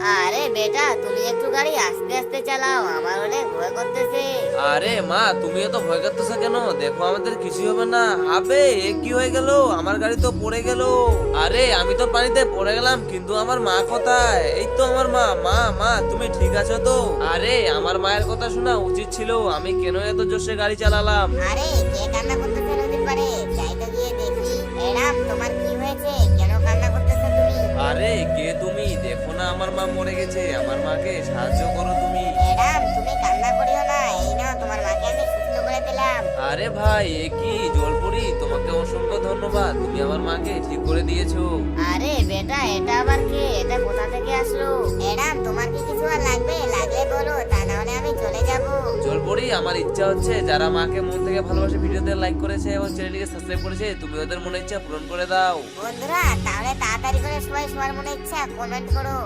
আরে বেটা, তুমি একটু গাড়ি আস্তে আস্তে চালাও, আমার অনেক ভয় করতেছে। আরে মা, তুমিও তো ভয় করতেছো কেন? দেখো আমাদের কিছু হবে না। আবে এ কি হয়ে গেল? আমার গাড়ি তো পড়ে গেল। আরে আমি তো পানিতে পড়ে গেলাম, কিন্তু আমার মা কোথায়? এই তো আমার মা। মা মা, তুমি ঠিক আছো তো? আরে আমার মায়ের কথা শোনা উচিত ছিল, আমি কেন এত জোরে গাড়ি চালালাম? আরে কে কান্না করতেছে নদীর পাড়ে? যাই তো গিয়ে দেখি। ম্যাডাম, তোমার কি হয়েছে? কেন কান্না করতেছো তুমি? আরে কে তুমি? দেখো না আমার মা মরে গেছে, আমার মাকে সাহায্য করো তুমি। ম্যাডাম, তুমি কান্না করিও না, এই নাও তোমার মাকে আমি সুস্থ করে দিলাম। আরে ভাই, এ কি জলপুরি, তোমাকে অসংখ্য ধন্যবাদ, তুমি আমার মাকে ঠিক করে দিয়েছো। আরে বেটা, এটা আবার কে? এটা কোথা থেকে আসলো? ম্যাডাম, তোমার কি কিছু আর লাগবে? লাগলে বলো, তা না হলে আমি চলে যাব। জলপরি, আমার ইচ্ছা হচ্ছে যারা মাকে মন থেকে ভালোবাসে, ভিডিওতে লাইক করেছে এবং চ্যানেলটিকে সাবস্ক্রাইব করেছে, তুমি ওদের মনে ইচ্ছা পূরণ করে দাও। বন্ধুরা, তাহলে তাড়াতাড়ি করে সবাই সবার মনে ইচ্ছা কমেন্ট করো।